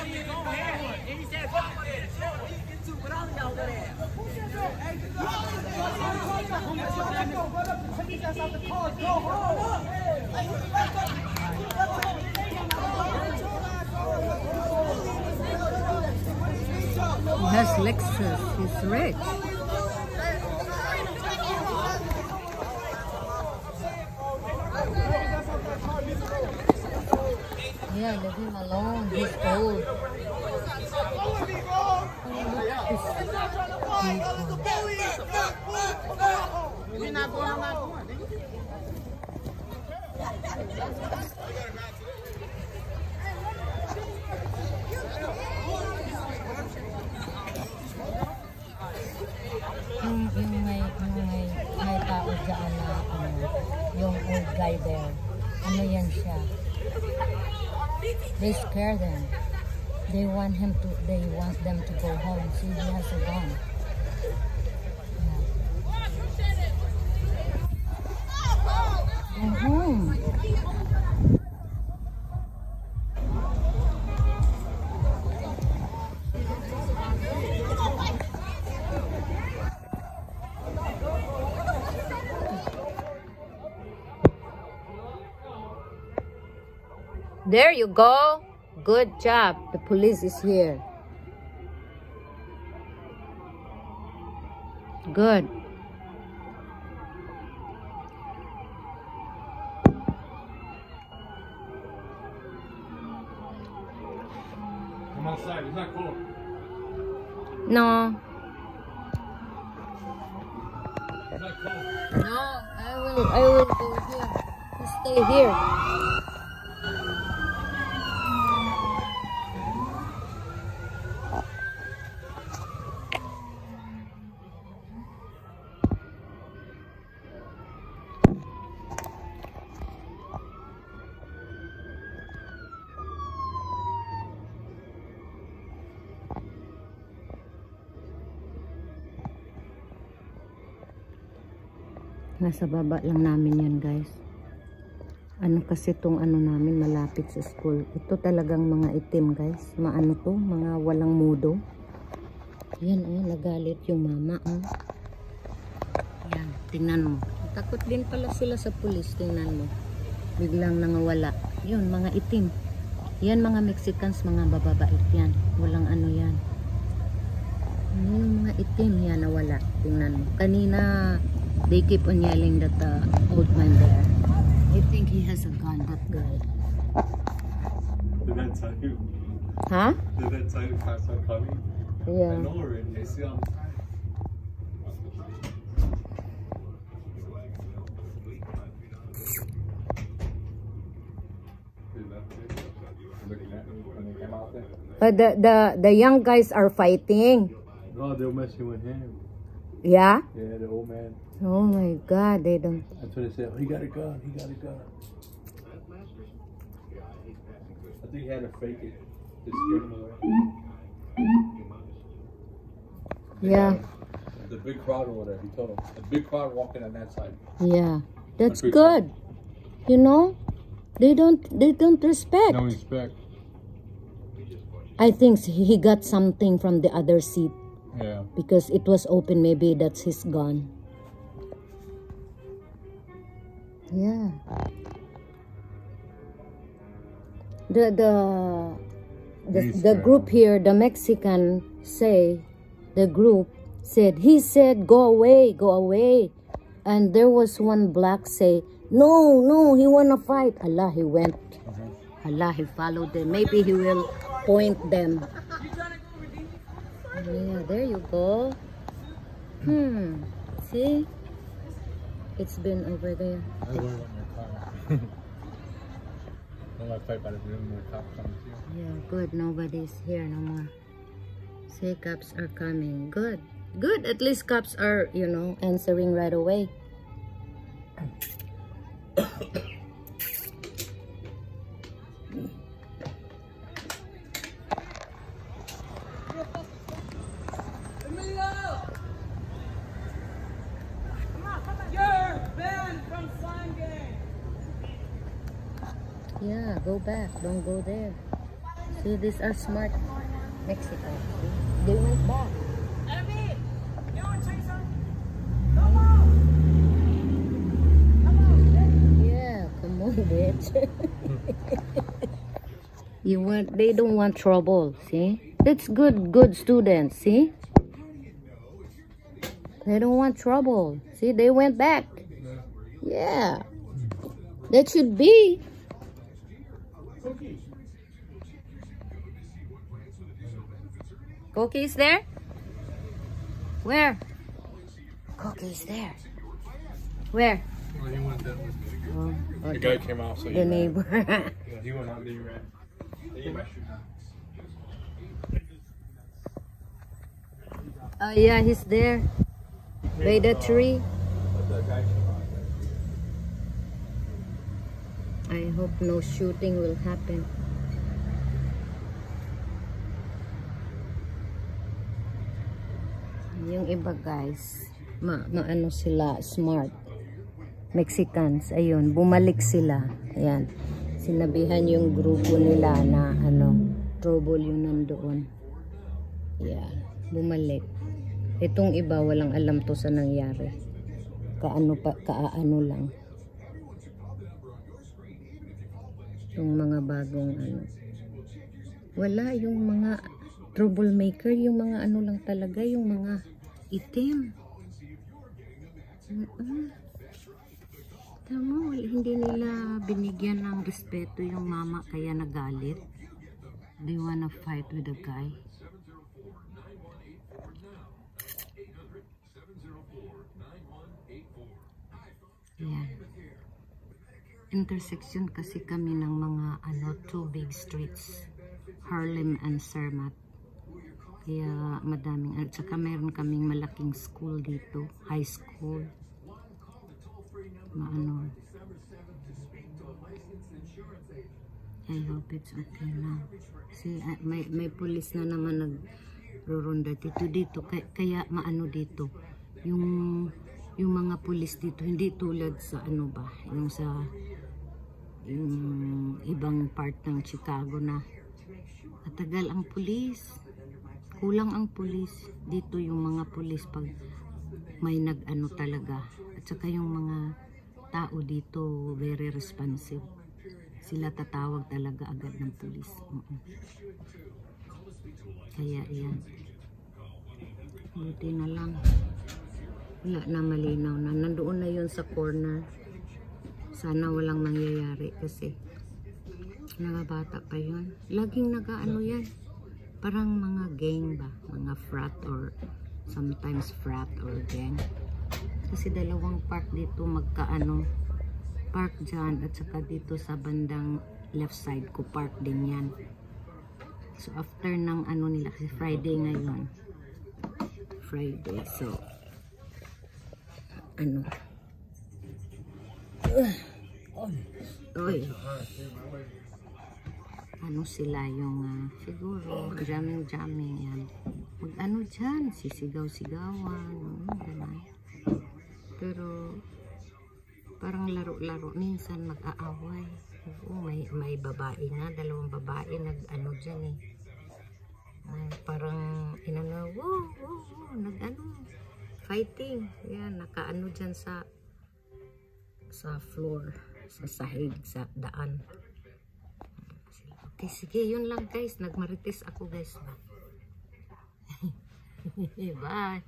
He has Lexus. He's rich. Yeah, leave him alone. He's old. May tao dyan na yung old guy there. Ano yan siya? They scare them. They want them to go home. See, he has a gun. Go home. There you go. Good job. The police is here. Good. Come outside. It's not cold. No. It's not cold. No, I will go here. You stay here. Nasa baba lang namin yan, guys. Ano kasi tong ano namin malapit sa school. Ito talagang mga itim, guys. Maano to, mga walang mudo. Yan, nagalit yung mama, Yan, tingnan mo. Takot din pala sila sa pulis, tingnan mo. Biglang nangawala. Yun, mga itim. Yan, mga Mexicans, mga bababait yan. Walang ano yan. Ano yung mga itim yan nawala? Tingnan mo. Kanina, they keep on yelling that the old man there. I think he has a gun, that guy. Did that tell you? Huh? Did that tell you cops are coming? Yeah. I know already. I see them. But the young guys are fighting. No, they're messing with him. Yeah? Yeah, the old man. Oh my God, they don't. That's what they said. Oh, he got a gun. He got a gun. I think he had to fake it to scare him away. Yeah. The big crowd over there. He told him. A big crowd walking on that side. Yeah. That's good. You know? They don't respect. No respect. I think he got something from the other seat. Yeah. Because it was open, maybe that's his gun. Yeah. The group here, the Mexican the group said, he said, go away. And there was one black say, no, he wanna fight. Allah, he went. Allah, he followed them. Maybe he will point them. Yeah, there you go. See? It's been over there. I learned on my car. Don't like fight by the room where cops come to you. Yeah, good. Nobody's here no more. Say cops are coming. Good. Good. At least cops are, answering right away. Yeah, go back. Don't go there. See, these are smart Mexicans. They went back. Abby, you want to say something? Yeah, come on, bitch. They don't want trouble, see? That's good students, see? They don't want trouble. See, they went back. Yeah. That should be. Cookie is there? Where? Cookie is there. Where? Well, he went that way. Oh, The okay. guy came out, so The neighbor. Yeah, he went out there, you ran. Oh yeah, he's there. By the tree. I hope no shooting will happen. Yung iba guys, maano sila, smart. Mexicans, ayun, bumalik sila. Ayan, sinabihan yung grupo nila na trouble yun nandoon. Ayan, bumalik. Itong iba, walang alam to sa nangyari. Kaano lang. Yung mga bagong wala, yung mga troublemaker, yung mga lang talaga, yung mga itim. Tama, hindi nila binigyan ng respeto yung mama, kaya nagalit. They wanna fight with the guy. Yan. Intersection kasi kami ng mga two big streets, Harlem and Cermat. Kaya madaming, at saka meron kaming malaking school dito, high school. I hope it's okay now. See, may police na naman nagro-ronda dito. Kaya dito. Yung mga police dito, hindi tulad sa yung sa yung ibang part ng Chicago na matagal ang police. Kulang ang police. Dito yung mga police pag may talaga. At saka yung mga tao dito very responsive. Sila tatawag talaga agad ng police. Kaya yan. Buti na lang. Wala na, malinaw na. Nandoon na yun sa corner. Sana walang mangyayari kasi mga bata pa yun. Laging yan. Parang mga gang ba? Mga frat or sometimes frat or gang. Kasi dalawang park dito park dyan at saka dito sa bandang left side ko park din yan. So after ng nila kasi Friday ngayon. Friday. So sila yung siguro jamming yan. Dyan, sisigaw-sigawan, gano'n. Pero parang laro-laro, minsan mag-aaway. May babae nga, dalawang babae dyan eh. Parang fighting. Yan, dyan sa floor, sa sahig, sa daan. Okay, sige, yun lang guys. Nagmarites ako guys. Bye.